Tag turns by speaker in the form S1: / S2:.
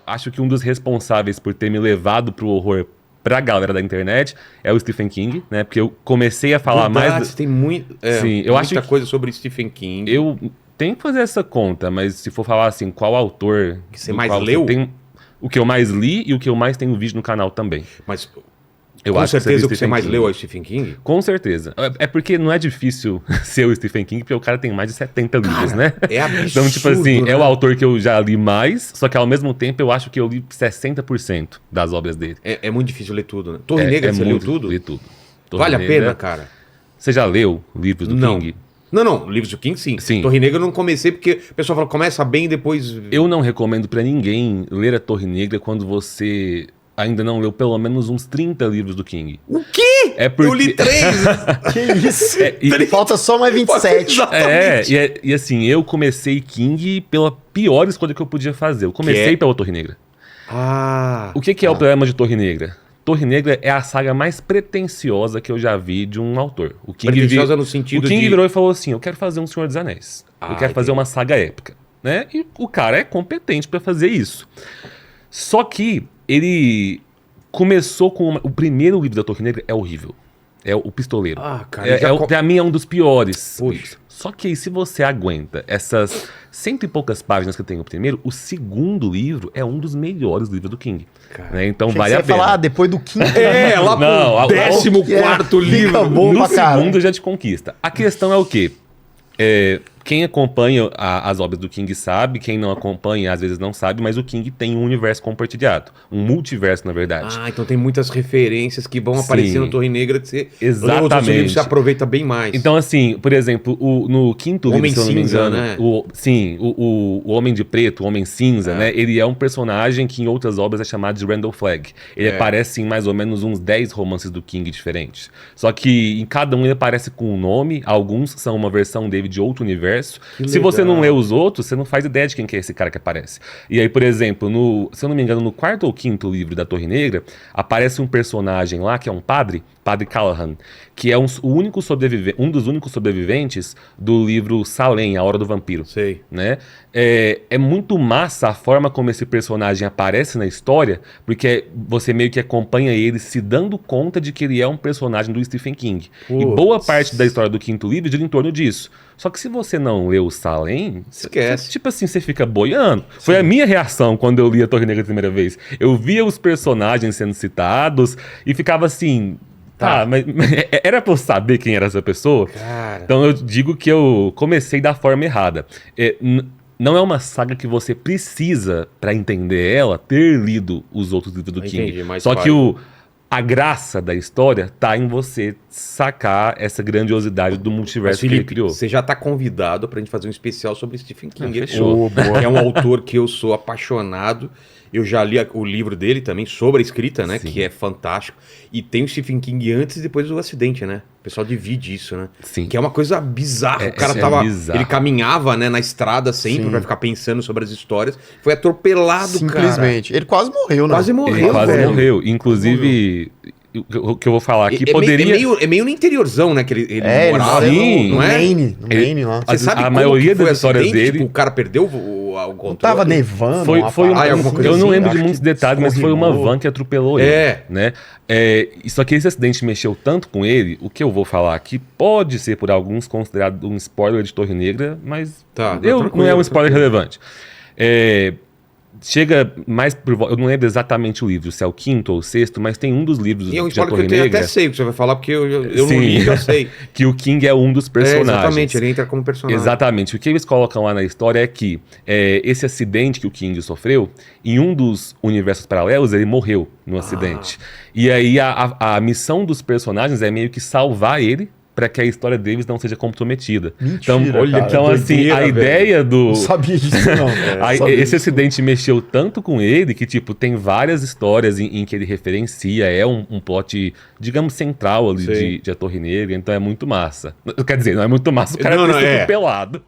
S1: Acho que um dos responsáveis por ter me levado pro horror pra galera da internet é o Stephen King, né? Porque eu comecei a falar mais...
S2: Tem muito,
S1: Sim, eu
S2: muita
S1: acho
S2: coisa sobre Stephen King.
S1: Eu tenho que fazer essa conta, mas se for falar assim, qual autor...
S2: Que você mais leu?
S1: O que eu mais li e o que eu mais tenho vídeo no canal também.
S2: Mas
S1: Eu
S2: com
S1: acho
S2: certeza o que você
S1: Stephen
S2: mais
S1: King.
S2: leu é o Stephen King?
S1: Com certeza. É porque não é difícil ser o Stephen King, porque o cara tem mais de 70 livros, né?
S2: É absurdo,
S1: então, tipo assim,
S2: né?
S1: é o autor que eu já li mais, só que ao mesmo tempo eu acho que eu li 60% das obras dele.
S2: É muito difícil ler tudo, né? Torre Negra, você leu tudo?
S1: Li tudo.
S2: Vale a pena, cara?
S1: Você já leu livros do King?
S2: Não, livros do King sim.
S1: Sim.
S2: Torre Negra eu não comecei porque o pessoal fala, começa bem e depois...
S1: Eu não recomendo pra ninguém ler a Torre Negra quando você ainda não leu pelo menos uns 30 livros do King.
S2: O quê?
S1: É porque...
S2: Eu li 3!
S3: Que isso? Falta só mais 27.
S1: E assim, eu comecei King pela pior escolha que eu podia fazer. Eu comecei pela Torre Negra. O que é o problema de Torre Negra? Torre Negra é a saga mais pretensiosa que eu já vi de um autor. O King
S2: pretensiosa no sentido
S1: o King
S2: de...
S1: virou e falou assim, eu quero fazer um Senhor dos Anéis. Eu quero fazer uma saga épica. Né? E o cara é competente pra fazer isso. Só que ele começou com... O primeiro livro da Torre Negra é horrível. É o Pistoleiro.
S2: Cara,
S1: pra mim é um dos piores.
S2: Poxa.
S1: Só que aí, se você aguenta essas 100 e poucas páginas que tem o primeiro, o segundo livro é um dos melhores livros do King. Né? Então vale a pena.
S3: Falar depois do quinto.
S2: Lá pro 14º livro.
S1: No segundo já te conquista. A questão é o quê? Quem acompanha as obras do King sabe, quem não acompanha às vezes não sabe, mas o King tem um universo compartilhado, um multiverso na verdade.
S2: Então tem muitas referências que vão aparecer no Torre Negra que você
S1: exatamente.
S2: Você aproveita bem mais.
S1: Então assim, por exemplo, no quinto livro, se eu não me engano,
S2: né?
S1: o Homem de Preto, o Homem Cinza, né? Ele é um personagem que em outras obras é chamado de Randall Flagg. Ele aparece em mais ou menos uns 10 romances do King diferentes. Só que em cada um ele aparece com um nome, alguns são uma versão dele de outro universo. Se você não lê os outros, você não faz ideia de quem que é esse cara que aparece. E aí, por exemplo, se eu não me engano, no quarto ou quinto livro da Torre Negra, aparece um personagem lá que é um Padre Callahan, que é um dos únicos sobreviventes do livro Salem, A Hora do Vampiro.
S2: Sei.
S1: Né? É muito massa a forma como esse personagem aparece na história, porque você meio que acompanha ele se dando conta de que ele é um personagem do Stephen King. E boa parte da história do quinto livro gira em torno disso. Só que se você não lê o Salem,
S2: esquece.
S1: Tipo assim, você fica boiando. Sim. Foi a minha reação quando eu li a Torre Negra a primeira vez. Eu via os personagens sendo citados e ficava assim... mas era pra eu saber quem era essa pessoa?
S2: Cara.
S1: Então eu digo que eu comecei da forma errada. Não é uma saga que você precisa, pra entender ela, ter lido os outros livros do King. Só que a graça da história tá em você sacar essa grandiosidade do multiverso que ele criou.
S2: Você já tá convidado pra gente fazer um especial sobre Stephen King.
S1: Fechou.
S2: É um autor que eu sou apaixonado. Eu já li o livro dele também, sobre a escrita, né? Sim. Que é fantástico. E tem o Stephen King antes e depois do acidente, né? O pessoal divide isso, né?
S1: Sim.
S2: Que é uma coisa bizarra. O cara tava... Ele caminhava, né, na estrada sempre pra ficar pensando sobre as histórias. Foi atropelado,
S3: simplesmente. Ele quase morreu, né?
S2: Quase morreu,
S1: ele quase morreu. Inclusive... O que eu vou falar aqui poderia...
S2: É meio no interiorzão, né? Que ele morava.
S3: No Maine lá.
S2: Você sabe
S1: a maioria das histórias dele...
S2: Tipo, o cara perdeu o controle?
S3: Não tava nevando?
S1: Eu não lembro de muitos detalhes, mas foi uma van que atropelou ele. Né? Só que esse acidente mexeu tanto com ele, o que eu vou falar aqui pode ser por alguns considerado um spoiler de Torre Negra, mas não é um spoiler relevante. Chega mais por volta... Eu não lembro exatamente o livro, se é o quinto ou o sexto, mas tem um dos livros
S2: de Torre Negra... E é um spoiler que eu até sei o que você vai falar, porque eu não li, eu sei.
S1: Que o King é um dos personagens.
S2: Exatamente, ele entra como personagem.
S1: Exatamente. O que eles colocam lá na história é que esse acidente que o King sofreu, em um dos universos paralelos, ele morreu no acidente. E aí a missão dos personagens é meio que salvar ele, para que a história deles não seja comprometida.
S3: Mentira,
S1: então assim, a ideia do...
S3: Não sabia disso, não.
S1: Esse acidente mexeu tanto com ele que, tipo, tem várias histórias em que ele referencia, um plot, digamos, central ali de A Torre Negra, então é muito massa. Quer dizer, não é muito massa o cara ter sido atropelado.